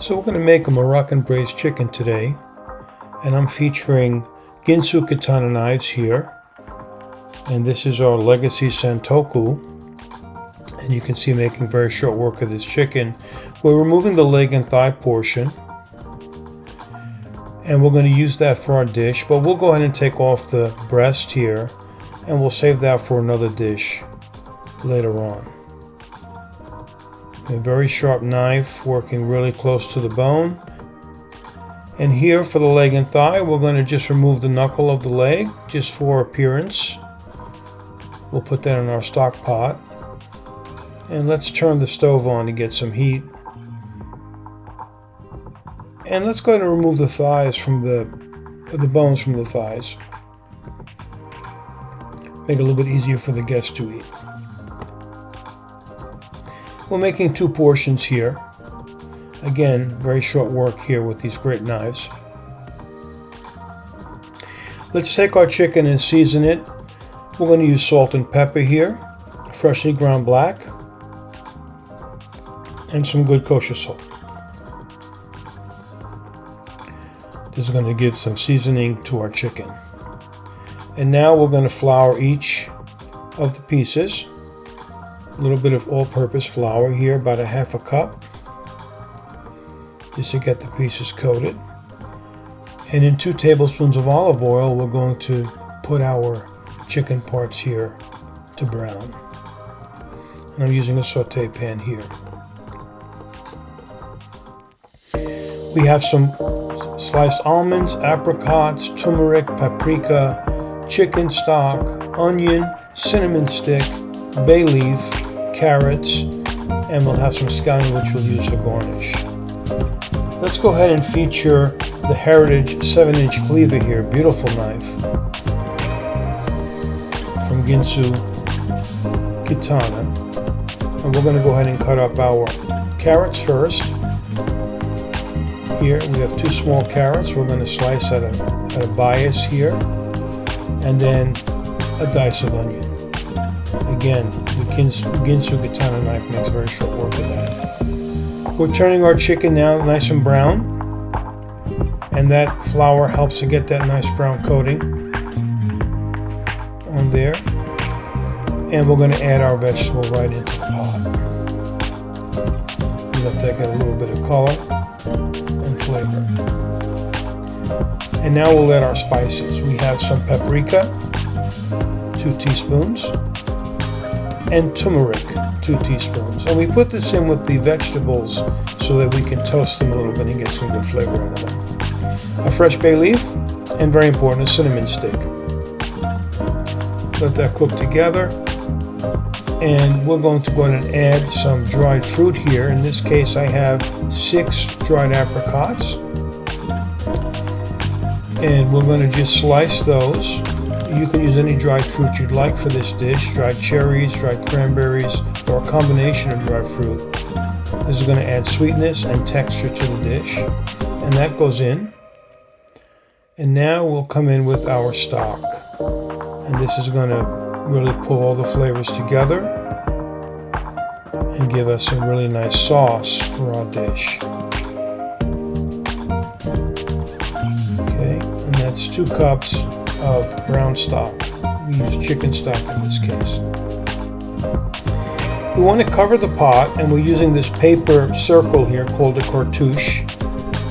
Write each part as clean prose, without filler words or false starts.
So we're going to make a Moroccan braised chicken today, and I'm featuring Ginsu Katana knives here, and this is our Legacy Santoku, and you can see making very short work of this chicken. We're removing the leg and thigh portion, and we're going to use that for our dish, but we'll go ahead and take off the breast here, and we'll save that for another dish later on. A very sharp knife working really close to the bone. And here for the leg and thigh, we're going to just remove the knuckle of the leg just for appearance. We'll put that in our stock pot. And let's turn the stove on to get some heat. And let's go ahead and remove the thighs from the bones from the thighs. Make it a little bit easier for the guests to eat. We're making 2 portions here. Again, very short work here with these great knives. Let's take our chicken and season it. We're going to use salt and pepper here, freshly ground black, and some good kosher salt. This is going to give some seasoning to our chicken. And now we're going to flour each of the pieces. A little bit of all-purpose flour here, about a half a cup, just to get the pieces coated. And in 2 tablespoons of olive oil, we're going to put our chicken parts here to brown. And I'm using a saute pan here. We have some sliced almonds, apricots, turmeric, paprika, chicken stock, onion, cinnamon stick, bay leaf, carrots, and we'll have some scallion which we'll use for garnish. Let's go ahead and feature the Heritage 7-inch cleaver here, beautiful knife from Ginsu Katana. And we're going to go ahead and cut up our carrots first. Here we have 2 small carrots. We're going to slice at a bias here, and then a dice of onion. Again, the Ginsu Katana knife makes very short work of that. We're turning our chicken now nice and brown, and that flour helps to get that nice brown coating on there. And we're going to add our vegetable right into the pot. Let that get a little bit of color and flavor. And now we'll add our spices. We have some paprika, 2 teaspoons. And turmeric, 2 teaspoons. And we put this in with the vegetables so that we can toast them a little bit and get some good flavor out of them. A fresh bay leaf, and very important, a cinnamon stick. Let that cook together. And we're going to go ahead and add some dried fruit here. In this case, I have 6 dried apricots. And we're going to just slice those. You can use any dried fruit you'd like for this dish, dried cherries, dried cranberries, or a combination of dried fruit. This is going to add sweetness and texture to the dish, and that goes in. And now we'll come in with our stock, and this is going to really pull all the flavors together and give us a really nice sauce for our dish. Okay, and that's 2 cups of brown stock. We use chicken stock in this case. We want to cover the pot, and we're using this paper circle here called a cartouche.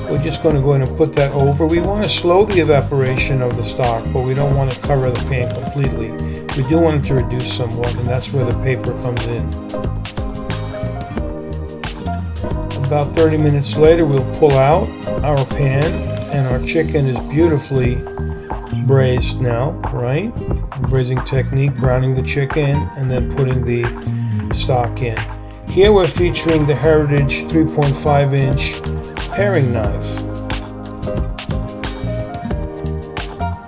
We're just going to go ahead and put that over. We want to slow the evaporation of the stock, but we don't want to cover the pan completely. We do want it to reduce somewhat, and that's where the paper comes in. About 30 minutes later, we'll pull out our pan, and our chicken is beautifully braised now, right? Braising technique, browning the chicken, and then putting the stock in. Here we're featuring the Heritage 3.5-inch paring knife.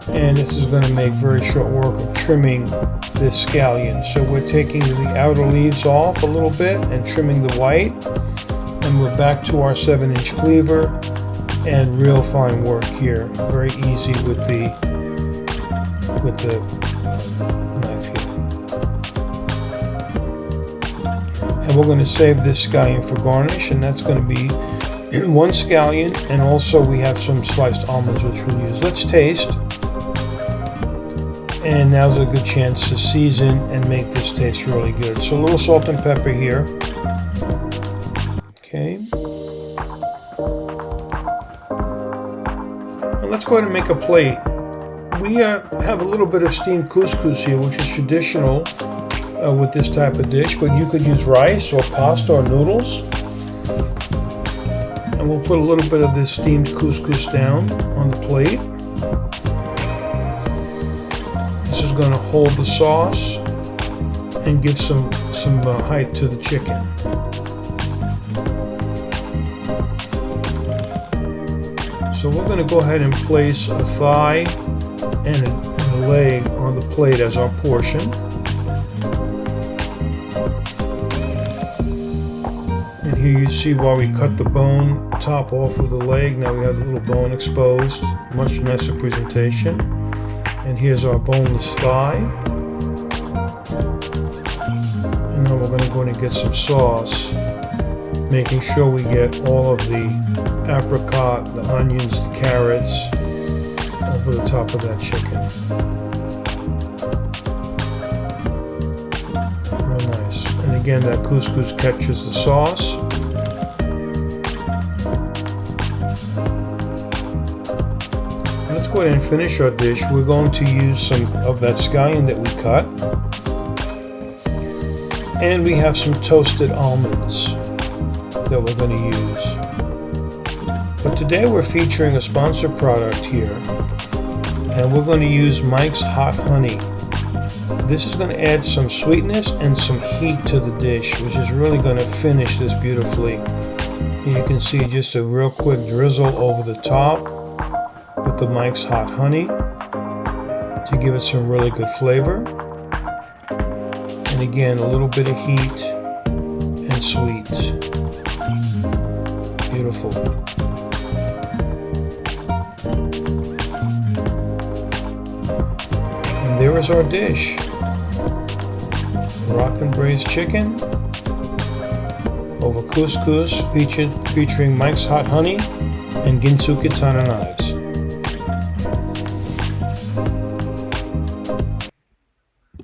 And this is going to make very short work of trimming this scallion. So we're taking the outer leaves off a little bit and trimming the white. And we're back to our 7-inch cleaver, and real fine work here. Very easy with the knife here. And we're going to save this scallion for garnish, and that's going to be one scallion, and also we have some sliced almonds which we'll use. Let's taste. And now's a good chance to season and make this taste really good. So a little salt and pepper here. Okay. And let's go ahead and make a plate. We have a little bit of steamed couscous here, which is traditional with this type of dish, but you could use rice or pasta or noodles. And we'll put a little bit of this steamed couscous down on the plate. This is going to hold the sauce and give some height to the chicken. So we're going to go ahead and place a thigh and a leg on the plate as our portion. And here you see while we cut the bone top off of the leg, now we have the little bone exposed. Much nicer presentation. And here's our boneless thigh. And now we're going to go in and get some sauce, making sure we get all of the apricot, the onions, the carrots over the top of that chicken. Real nice. And again, that couscous catches the sauce. Let's go ahead and finish our dish. We're going to use some of that scallion that we cut. And we have some toasted almonds that we're going to use. But today we're featuring a sponsored product here. And we're going to use Mike's Hot Honey. This is going to add some sweetness and some heat to the dish, which is really going to finish this beautifully. You can see just a real quick drizzle over the top with the Mike's Hot Honey to give it some really good flavor. And again, a little bit of heat and sweet. Beautiful. And there is our dish. Moroccan braised chicken over couscous featuring Mike's Hot Honey and Ginsu Katana knives.